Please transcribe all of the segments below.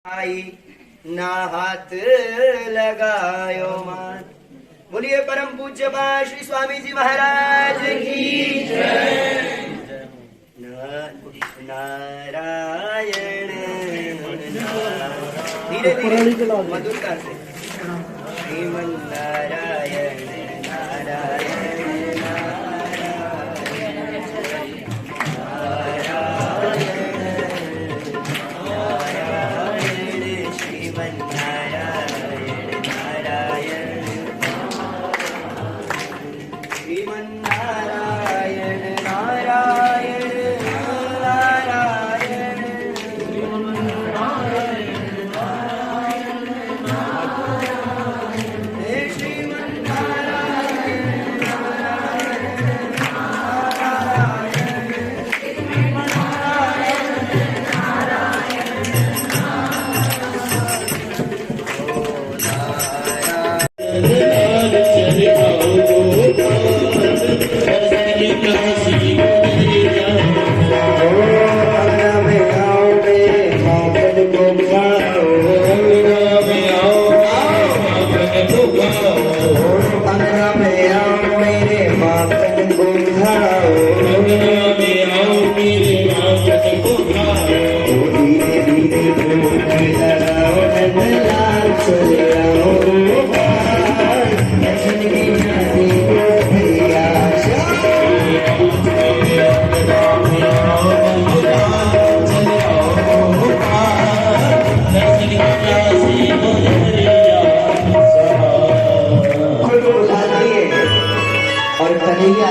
आई ना हाथ लगायो मान। बोलिए परम पूज्य श्री स्वामी जी महाराज की जय। नारायण धीरे धीरे मधुरता से श्रीमन नारायण नारायण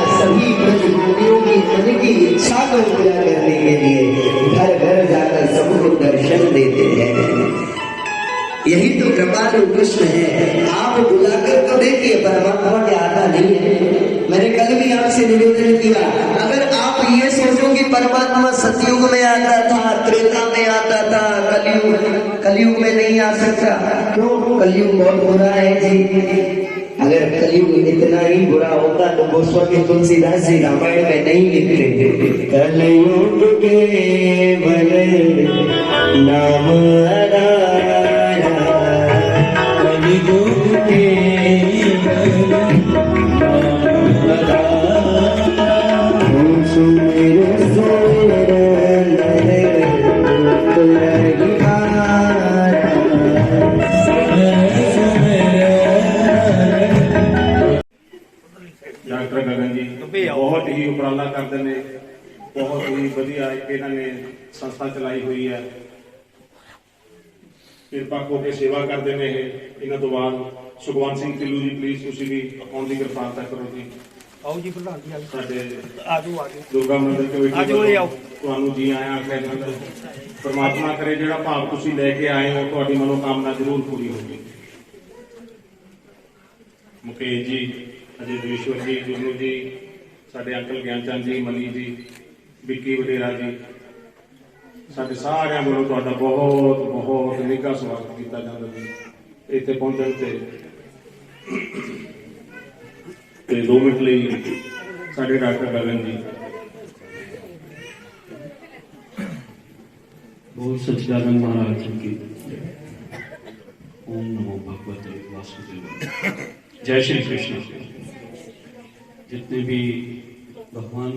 सभी ब्रजभूमियों की मन की इच्छा को पूरा करने के लिए घर घर जाकर सबको दर्शन देते हैं। यही तो कृपालु कृष्ण है। आप बुलाकर तो देखिए, परमात्मा के आता नहीं है। मैंने कल भी आपसे निवेदन किया, अगर आप ये सोचो कि परमात्मा सतयुग में आता था, त्रेता में आता था, कलयुग में नहीं आ सकता, क्यों? कलयुग बहुत बुरा है जी। अगर कलयुग इतना ही बुरा होता तो गोस्वामी तुलसीदास जी रामायण में नहीं लिखते। कलयुग के भले नाम आधारा, कलयुग के डॉक्टर गगन जी बहुत ही उपराला करते हैं, बहुत ही वधिया इन्होंने संस्था चलाई हुई है। कृपा को के सेवा करते हैं। इन्हों तो बाद सुखवंत सिंह ढिल्लों जी प्लीज तुम भी आने की कृपालता करो जी। आओ जी प्रधान जी, दुर्गा मंदिर तुहानू जी आया आख्या। परमात्मा करे जिहड़ा भाव तुसीं लैके आए हो तुहाडी मनोकामना जरूर पूरी होगी। मुकेश जी, अजय देवेश्वर जी, जुनू जी, साडे अंकल ज्ञानचंद जी, मनी जी, विक्की वडेरा जी, साडे सारिਆਂ ਵੱਲੋਂ ਤੁਹਾਡਾ बहुत बहुत निघा स्वागत किया जाता जी। इत्थे पहुंचण ते 2 मिनट ਲਈ साडे डॉक्टर गगन जी। बोल सच्चिदानंद महाराज जी की ओम नमो भगवते वासुदेवाय। जय श्री कृष्ण। जितने भी भगवान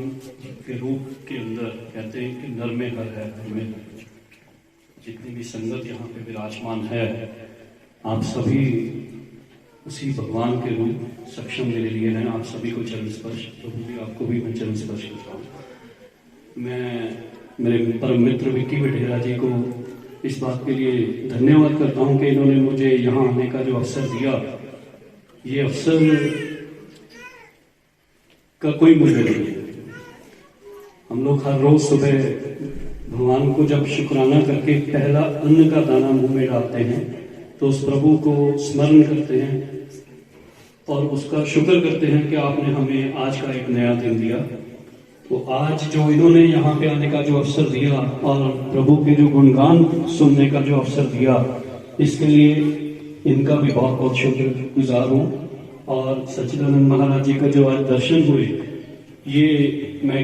के रूप के अंदर कहते हैं कि नर में हर है, हर में हर, जितनी भी संगत यहाँ पे विराजमान है, आप सभी उसी भगवान के रूप सक्षम मेरे लिए हैं। आप सभी को चरण स्पर्श, प्रभु भी आपको भी मैं चरण स्पर्श करता हूँ। मैं मेरे परम मित्र विक्की वडेरा जी को इस बात के लिए धन्यवाद करता हूँ कि इन्होंने मुझे यहाँ आने का जो अवसर दिया। ये अवसर का कोई मूल्य नहीं है। हम लोग हर रोज सुबह भगवान को जब शुक्राना करके पहला अन्न का दाना मुंह में डालते हैं तो उस प्रभु को स्मरण करते हैं और उसका शुक्र करते हैं कि आपने हमें आज का एक नया दिन दिया। तो आज जो इन्होंने यहाँ पे आने का जो अवसर दिया और प्रभु के जो गुणगान सुनने का जो अवसर दिया, इसके लिए इनका भी बहुत बहुत शुक्रगुजार हूँ। और सच्चिदानंद महाराज जी का जो आज दर्शन हुए, ये मैं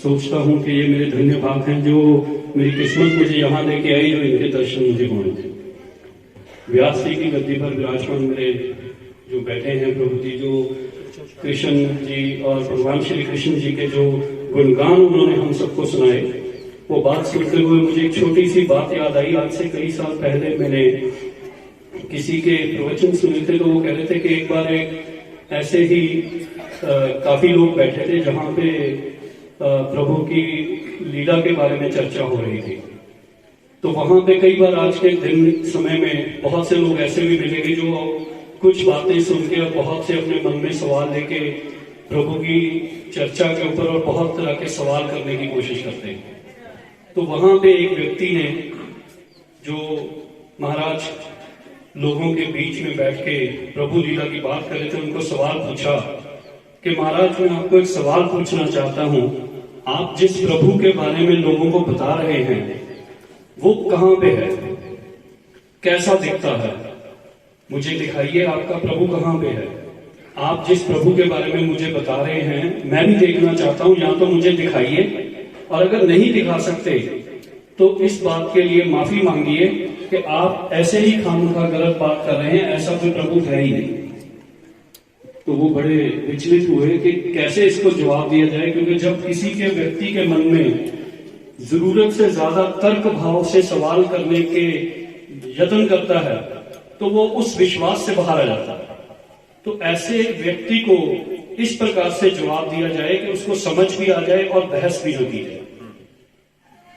सोचता हूँ कि ये मेरे धन्य भाग हैं जो मेरी किस्मत मुझे यहाँ लेके आई, जो इनके दर्शन मुझे हुए। व्यास जी की गद्दी पर विराजमान मेरे जो बैठे हैं प्रभु जी, जो कृष्ण जी और भगवान श्री कृष्ण जी के जो गुणगान उन्होंने हम सबको सुनाए, वो बात सुनते हुए मुझे एक छोटी सी बात याद आई। आज से कई साल पहले मैंने किसी के प्रवचन सुने थे, तो वो कह रहे थे कि एक बार एक ऐसे ही काफी लोग बैठे थे जहाँ पे प्रभु की लीला के बारे में चर्चा हो रही थी। तो वहां पे कई बार आज के दिन समय में बहुत से लोग ऐसे भी मिलेंगे जो कुछ बातें सुन के और बहुत से अपने मन में सवाल लेके प्रभु की चर्चा के ऊपर और बहुत तरह के सवाल करने की कोशिश करते हैं। तो वहां पे एक व्यक्ति ने, जो महाराज लोगों के बीच में बैठ के प्रभु लीला की बात कर रहे थे, उनको सवाल पूछा कि महाराज मैं आपको एक सवाल पूछना चाहता हूं, आप जिस प्रभु के बारे में लोगों को बता रहे हैं वो कहां पे है, कैसा दिखता है, मुझे दिखाइए आपका प्रभु कहां पे है। आप जिस प्रभु के बारे में मुझे बता रहे हैं मैं भी देखना चाहता हूं, या तो मुझे दिखाइए, और अगर नहीं दिखा सकते तो इस बात के लिए माफी मांगिए कि आप ऐसे ही खामखा गलत बात कर रहे हैं, ऐसा कोई प्रभु है ही नहीं। तो वो बड़े विचलित हुए कि कैसे इसको जवाब दिया जाए, क्योंकि जब किसी के व्यक्ति के मन में जरूरत से ज्यादा तर्क भाव से सवाल करने के यत्न करता है तो वो उस विश्वास से बाहर आ जाता है। तो ऐसे व्यक्ति को इस प्रकार से जवाब दिया जाए कि उसको समझ भी आ जाए और बहस भी न की जाए।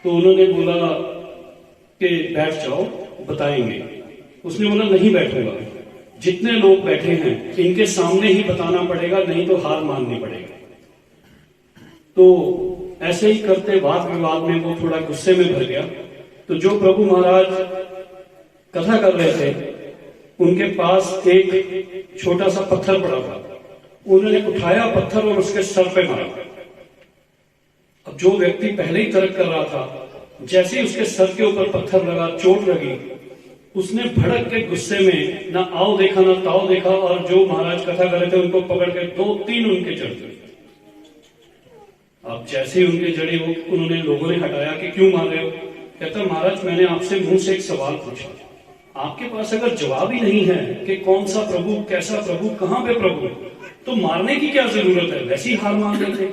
तो उन्होंने बोला कि बैठ जाओ बताएंगे। उसने बोला नहीं बैठूंगा, जितने लोग बैठे हैं इनके सामने ही बताना पड़ेगा, नहीं तो हार माननी पड़ेगा। तो ऐसे ही करते वाद विवाद में वो थोड़ा गुस्से में भर गया। तो जो प्रभु महाराज कथा कर रहे थे उनके पास एक छोटा सा पत्थर पड़ा था, उन्होंने उठाया पत्थर और उसके सर पे मारा। अब जो व्यक्ति पहले ही तर्क कर रहा था, जैसे ही उसके सर के ऊपर पत्थर लगा, चोट लगी, उसने भड़क के गुस्से में ना आओ देखा ना ताओ देखा, और जो महाराज कथा कर रहे थे उनको पकड़ के 2-3 उनके जड़ गए। अब जैसे ही उनके जड़े हो, उन्होंने लोगों ने हटाया कि क्यों मार रहे हो। कहता महाराज मैंने आपसे मुंह से एक सवाल पूछा, आपके पास अगर जवाब ही नहीं है कि कौन सा प्रभु, कैसा प्रभु, कहां पे प्रभु, तो मारने की क्या जरूरत है, वैसे ही हार मान रहे थे।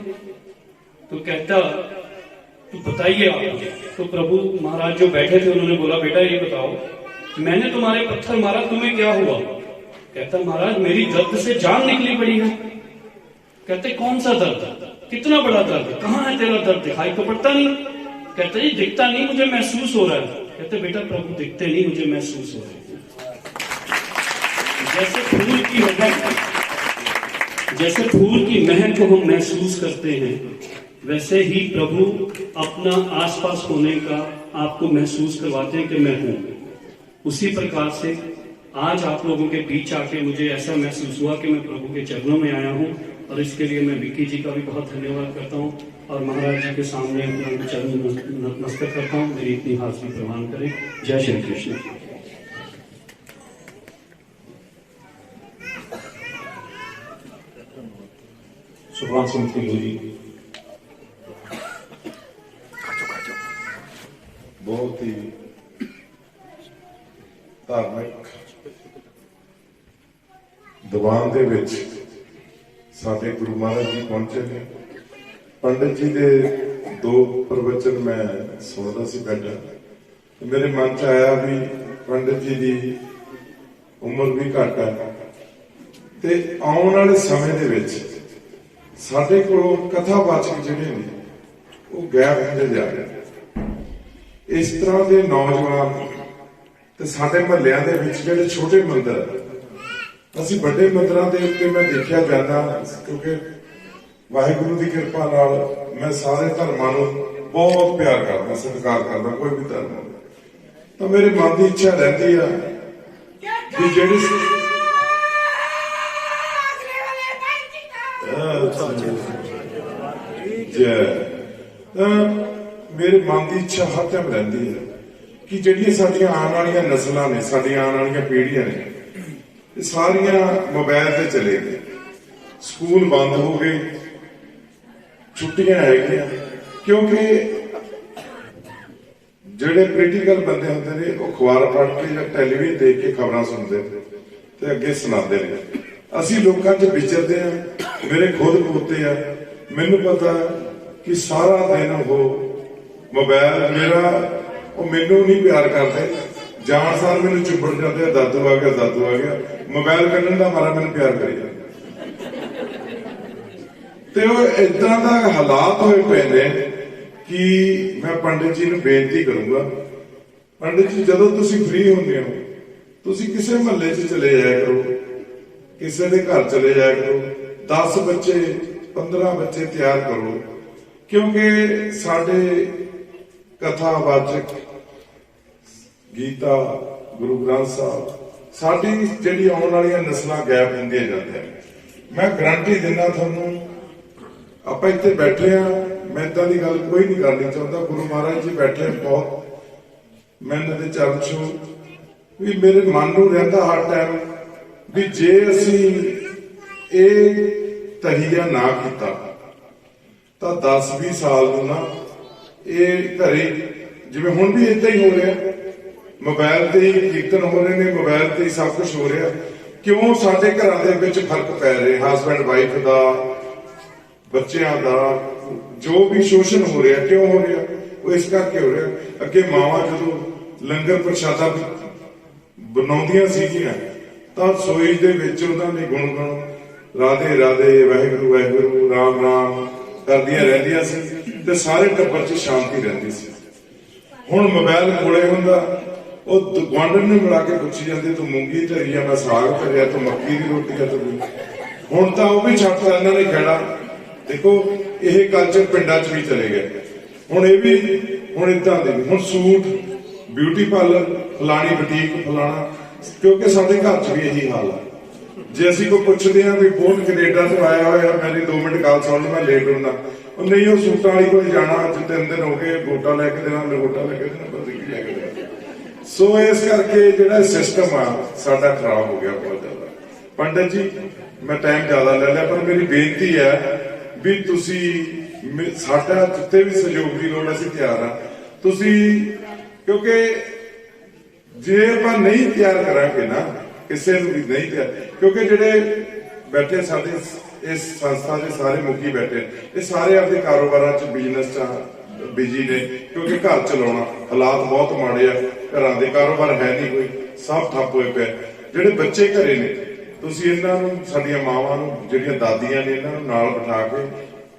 तो कहता तो बताइए आप मुझे। तो प्रभु महाराज जो बैठे थे उन्होंने बोला बेटा ये बताओ, मैंने तुम्हारे पत्थर मारा, तुम्हें क्या हुआ। कहता महाराज मेरी दर्द से जान निकली पड़ी है। कहते कौन सा दर्द, कितना बड़ा दर्द, कहां है तेरा दर्द, दिखाई तो पड़ता नहीं। कहते जी दिखता नहीं, मुझे महसूस हो रहा है। कहते बेटा प्रभु दिखते नहीं, मुझे महसूस हो रहा है। जैसे फूल की महक को हम महसूस करते हैं, वैसे ही प्रभु अपना आसपास होने का आपको महसूस करवाते हैं कि मैं हूं। उसी प्रकार से आज आप लोगों के बीच आके मुझे ऐसा महसूस हुआ कि मैं प्रभु के चरणों में आया हूं, और इसके लिए मैं विक्की जी का भी बहुत धन्यवाद करता हूं, और महाराज जी के सामने अपना चरण नमस्कार करता हूं। मेरी इतनी हाजिरी प्रमाण करें। जय श्री कृष्ण। सुखवान सिंह फिल्लू जी बहुत ही धार्मिक ਦੀਵਾਨ ਦੇ ਵਿੱਚ ਸਾਡੇ ਗੁਰੂ ਮਹਾਰਾਜ ਜੀ ਪਹੁੰਚੇ ਨੇ। ਪੰਡਿਤ ਜੀ ਦੇ 2 ਪ੍ਰਵਚਨ ਮੈਂ ਸੁਣਦਾ ਸੀ ਬੈਠਾ, ਤੇ ਮੇਰੇ ਮਨ 'ਚ ਆਇਆ ਵੀ ਪੰਡਿਤ ਜੀ ਦੀ ਉਮਰ ਵੀ ਘੱਟ ਹੈ, ਤੇ ਆਉਣ ਵਾਲੇ ਸਮੇਂ ਦੇ ਵਿੱਚ ਸਾਡੇ ਕੋਲੋਂ ਕਥਾਵਾਚਕ ਜਿਹੜੇ ਨੇ ਉਹ ਗਾਇਬ ਹੁੰਦੇ ਜਾ ਰਹੇ। ਇਸ ਤਰ੍ਹਾਂ ਦੇ ਨੌਜਵਾਨ ਤੇ ਸਾਡੇ ਮਹੱਲਿਆਂ ਦੇ ਵਿੱਚ ਜਿਹੜੇ ਛੋਟੇ ਮੰਦਰ, ਅਸੀਂ ਵੱਡੇ ਮੰਦਰਾਂ ਦੇ ਉੱਤੇ ਮੈਂ ਦੇਖਿਆ ਜਾਂਦਾ, ਕਿਉਂਕਿ ਵਾਹਿਗੁਰੂ ਦੀ ਕਿਰਪਾ ਨਾਲ ਮੈਂ ਸਾਰੇ ਧਰਮਾਂ ਨੂੰ ਬਹੁਤ ਪਿਆਰ ਕਰਦਾ, ਸਤਿਕਾਰ ਕਰਦਾ, ਕੋਈ ਵੀ ਧਰਮ ਹੋਵੇ। ਤਾਂ ਮੇਰੇ ਮਨ ਦੀ ਇੱਛਾ ਰਹਿੰਦੀ ਆ ਵੀ ਜਿਹੜੀ ਮੇਰੇ ਮਨ ਦੀ ਇੱਛਾ ਹਰ ਟਾਈਮ ਰਹਿੰਦੀ ਹੈ ਕਿ ਜਿਹੜੀਆਂ ਸਾਡੀਆਂ ਆਉਣ ਵਾਲੀਆਂ ਨਸਲਾਂ ਨੇ, ਸਾਡੀਆਂ ਆਉਣ ਵਾਲੀਆਂ ਪੀੜ੍ਹੀਆਂ ਨੇ, ਇਹ ਸਾਰੀਆਂ ਮੋਬਾਈਲ ਤੇ ਚਲੇ ਗਏ, ਸਕੂਲ ਬੰਦ ਹੋ ਗਏ, ਛੁੱਟੀਆਂ ਹੈਗੀਆਂ, ਕਿਉਂਕਿ ਜਿਹੜੇ ਪੋਲੀਟੀਕਲ ਬੰਦੇ ਹੁੰਦੇ ਨੇ ਉਹ ਅਖਬਾਰ ਪੜ੍ਹ ਕੇ ਜਾਂ ਟੈਲੀਵਿਜ਼ਨ ਦੇਖ ਕੇ ਖਬਰਾਂ ਸੁਣਦੇ ਨੇ ਤੇ ਅੱਗੇ ਸੁਣਾਉਂਦੇ ਨੇ। ਅਸੀਂ ਲੋਕਾਂ 'ਚ ਵਿਚਰਦੇ ਆ, ਮੇਰੇ ਖੁਦ ਪੋਤੇ ਆ, ਮੈਨੂੰ ਪਤਾ ਕਿ ਸਾਰਾ ਦਿਨ ਉਹ ਮੋਬਾਈਲ ਮੇਰਾ, ਉਹ ਮੈਨੂੰ ਨਹੀਂ ਪਿਆਰ ਕਰਦੇ, ਜਾਣ ਸਾਰ ਮੈਨੂੰ ਚੁੱਪੜ ਜਾਂਦੇ ਆ, ਦਾਦੂ ਆ ਗਿਆ ਦਾਦੂ ਆ ਗਿਆ, ਮੋਬਾਈਲ ਕੱਢਣ ਦਾ ਮਾਰਾ ਮੈਨੂੰ ਪਿਆਰ ਕਰੀ ਜਾਂਦੇ। ਤੇ ਉਹ ਇਦਾਂ ਦਾ ਹਾਲਾਤ ਹੋਏ ਪਏ ਨੇ ਕਿ ਮੈਂ ਪੰਡਿਤ ਜੀ ਨੂੰ ਬੇਨਤੀ ਕਰੂੰਗਾ, ਪੰਡਿਤ ਜੀ ਜਦੋਂ ਤੁਸੀਂ ਫ੍ਰੀ ਹੁੰਦੇ ਹੋ ਤੁਸੀਂ ਕਿਸੇ ਮਹੱਲੇ 'ਚ ਚਲੇ ਜਾਇਆ ਕਰੋ, ਕਿਸੇ ਦੇ ਘਰ ਚਲੇ ਜਾਇਆ ਕਰੋ, 10 ਬੱਚੇ 15 ਬੱਚੇ ਤਿਆਰ ਕਰੋ, ਕਿਉਂਕਿ ਸਾਡੇ ਕਥਾਵਾਚਕ ਗੀਤਾ ਗੁਰੂ ਗ੍ਰੰਥ ਸਾਹਿਬ ਸਾਡੀ ਜਿਹੜੀ ਆਉਣ ਵਾਲੀਆਂ ਨਸਲਾਂ ਗੈਪ ਹੁੰਦੀਆਂ ਜਾਂਦੀਆਂ। ਮੈਂ ਗਰੰਟੀ ਦਿੰਦਾ ਤੁਹਾਨੂੰ, ਆਪਾਂ ਇੱਥੇ ਬੈਠੇ ਆ, ਮੈਂ ਏਦਾਂ ਦੀ ਗੱਲ ਕੋਈ ਨਹੀਂ ਕਰਨੀ ਚਾਹੁੰਦਾ, ਗੁਰੂ ਮਹਾਰਾਜ ਜੀ ਬੈਠੇ ਬਹੁਤ, ਮੈਂ ਇਹਨਾਂ ਦੇ ਚਰਨ ਛੂਹ ਵੀ ਮੇਰੇ ਮਨ ਨੂੰ ਰਹਿੰਦਾ ਹਰ ਟਾਈਮ ਵੀ ਜੇ ਅਸੀਂ ਇਹ ਤਹੀਆ ਨਾ ਕੀਤਾ ਤਾਂ 10-20 ਸਾਲ ਨੂੰ ਨਾ ਇਹ ਘਰੇ ਜਿਵੇਂ ਹੁਣ ਵੀ ਏਦਾਂ ਹੀ ਹੋ ਰਿਹਾ, ਮੋਬਾਈਲ ਤੇ ਹੀ ਕੀਰਤਨ ਹੋ ਰਹੇ ਨੇ, ਮੋਬਾਈਲ ਤੇ ਹੀ ਸਭ ਕੁਝ ਹੋ ਰਿਹਾ। ਕਿਉਂ ਸਾਡੇ ਘਰਾਂ ਦੇ ਵਿੱਚ ਫਰਕ ਪੈ ਰਿਹਾ, ਹਸਬੈਂਡ ਵਾਈਫ ਦਾ, ਬੱਚਿਆਂ ਦਾ ਜੋ ਵੀ ਸ਼ੋਸ਼ਣ ਹੋ ਰਿਹਾ, ਕਿਉਂ ਹੋ ਰਿਹਾ? ਉਹ ਇਸ ਕਰਕੇ ਹੋ ਰਿਹਾ, ਅੱਗੇ ਮਾਵਾਂ ਜਦੋਂ ਲੰਗਰ ਪ੍ਰਸ਼ਾਦਾ ਬਣਾਉਂਦੀਆਂ ਸੀਗੀਆਂ ਤਾਂ ਰਸੋਈ ਦੇ ਵਿੱਚ ਉਹਨਾਂ ਨੇ ਗੁਣਗੁਣ ਰਾਧੇ ਰਾਧੇ ਵਾਹਿਗੁਰੂ ਵਾਹਿਗੁਰੂ ਰਾਮ ਰਾਮ ਕਰਦੀਆਂ ਰਹਿੰਦੀਆਂ ਸੀ ਤੇ ਸਾਰੇ ਟੱਬਰ 'ਚ ਸ਼ਾਂਤੀ ਰਹਿੰਦੀ ਸੀ। ਹੁਣ ਮੋਬਾਈਲ ਕੋਲੇ ਹੁੰਦਾ, ਉਹ ਗੁਆਂਢਣ ਨੂੰ ਮਿਲਾ ਕੇ ਪੁੱਛੀ ਜਾਂਦੇ ਤੂੰ ਮੂੰਗੀ ਧਰੀ ਆ, ਮੈਂ ਸਾਗ ਧਰਿਆ, ਤੂੰ ਮੱਕੀ ਦੀ ਰੋਟੀ ਆ, ਤੂੰ ਹੁਣ ਤਾਂ ਉਹ ਵੀ ਛੱਡਤਾ ਇਹਨਾਂ ਨੇ ਖੜਾ। ਦੇਖੋ ਇਹ ਕਲਚਰ ਪਿੰਡਾਂ 'ਚ ਵੀ ਚਲੇ ਗਏ, ਹੁਣ ਇਹ ਵੀ ਹੁਣ ਏਦਾਂ ਦੇ ਹੁਣ ਸੂਟ, ਬਿਊਟੀ ਪਾਰਲਰ, ਫਲਾਣੀ ਬੁਟੀਕ, ਫਲਾਣਾ, ਕਿਉਂਕਿ ਸਾਡੇ ਘਰ 'ਚ ਵੀ ਇਹੀ ਹਾਲ ਆ। ਜੇ ਅਸੀਂ ਕੋਈ ਪੁੱਛਦੇ ਆ ਵੀ ਬਹੁਤ ਕੈਨੇਡਾ ਤੋਂ ਆਇਆ ਹੋਇਆ, ਮੇਰੀ 2 ਮਿੰਟ ਗੱਲ ਸੁਣ ਲਓ, ਮੈਂ ਲੇਟ ਹੁੰਦਾ, ਉਹ ਨਹੀਂ ਉਹ ਸੂਟਾਂ ਵਾਲੀ ਕੋਲ ਜਾਣਾ, ਅੱਜ 3 ਦਿਨ ਹੋ ਗਏ, ਗੋਟਾ ਲੈ ਕੇ ਦੇਣਾ, ਗੋਟਾ ਲੈ ਕੇ ਦੇਣਾ, ਪਤਾ ਕੀ ਲੈ ਕੇ ਦੇਣਾ। ਸੋ ਇਸ ਕਰਕੇ ਜਿਹੜਾ ਸਿਸਟਮ ਆ ਸਾਡਾ ਖਰਾਬ ਹੋ ਗਿਆ ਬਹੁਤ ਜ਼ਿਆਦਾ। ਪੰਡਿਤ ਜੀ ਮੈਂ ਟਾਈਮ ਜ਼ਿਆਦਾ ਲੈ ਲਿਆ, ਪਰ ਮੇਰੀ ਬੇਨਤੀ ਹੈ ਵੀ ਤੁਸੀਂ ਸਾਡਾ ਜਿੱਥੇ ਵੀ ਸਹਿਯੋਗ ਦੀ ਲੋੜ ਅਸੀਂ ਤਿਆਰ ਆ। ਤੁਸੀਂ ਕਿਉਂਕਿ ਜੇ ਆਪਾਂ ਨਹੀਂ ਤਿਆਰ ਕਰਾਂਗੇ ਨਾ, ਕਿਸੇ ਨੂੰ ਵੀ ਨਹੀਂ ਤਿਆਰ, ਕਿਉਂਕਿ ਜਿਹੜੇ ਬੈਠੇ ਸਾਡੇ ਇਸ ਸੰਸਥਾ ਦੇ ਸਾਰੇ ਮੁਖੀ ਬੈਠੇ, ਇਹ ਸਾਰੇ ਆਪਣੇ ਕਾਰੋਬਾਰਾਂ 'ਚ ਬਿਜ਼ਨਸ 'ਚ ਬਿਜੀ ਨੇ, ਕਿਉਂਕਿ ਘਰ ਚਲਾਉਣਾ ਹਾਲਾਤ ਬਹੁਤ ਮਾੜੇ ਆ, ਘਰਾਂ ਦੇ ਕਾਰੋਬਾਰ ਹੈ ਨਹੀਂ ਕੋਈ, ਸਭ ਠੱਪ ਹੋਏ ਪਏ। ਜਿਹੜੇ ਬੱਚੇ ਘਰੇ ਨੇ ਤੁਸੀਂ ਇਹਨਾਂ ਨੂੰ, ਸਾਡੀਆਂ ਮਾਵਾਂ ਨੂੰ, ਜਿਹੜੀਆਂ ਦਾਦੀਆਂ ਨੇ, ਇਹਨਾਂ ਨੂੰ ਨਾਲ ਬਿਠਾ ਕੇ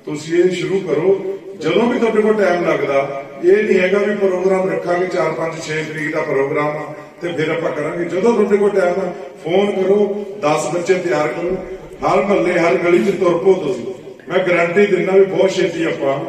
ਤੁਸੀਂ ਇਹ ਸ਼ੁਰੂ ਕਰੋ। ਜਦੋਂ ਵੀ ਤੁਹਾਡੇ ਕੋਲ ਟਾਈਮ ਲੱਗਦਾ, ਇਹ ਨਹੀਂ ਹੈਗਾ ਵੀ ਪ੍ਰੋਗਰਾਮ ਰੱਖਾਂਗੇ 4, 5, 6 ਤਰੀਕ ਦਾ ਪ੍ਰੋਗਰਾਮ ਆ ਤੇ ਫਿਰ ਆਪਾਂ ਕਰਾਂਗੇ। ਜਦੋਂ ਤੁਹਾਡੇ ਕੋਲ ਟਾਈਮ ਆ ਫੋਨ ਕਰੋ, 10 ਬੱਚੇ ਤਿਆਰ ਕਰੋ, ਹਰ ਮਹੱਲੇ ਹਰ ਗਲੀ 'ਚ ਤੁਰ ਪਓ ਤੁਸੀਂ। ਮੈਂ ਗਾਰੰਟੀ ਦਿੰਦਾ ਵੀ ਬਹੁਤ ਛੇਤੀ ਆਪਾਂ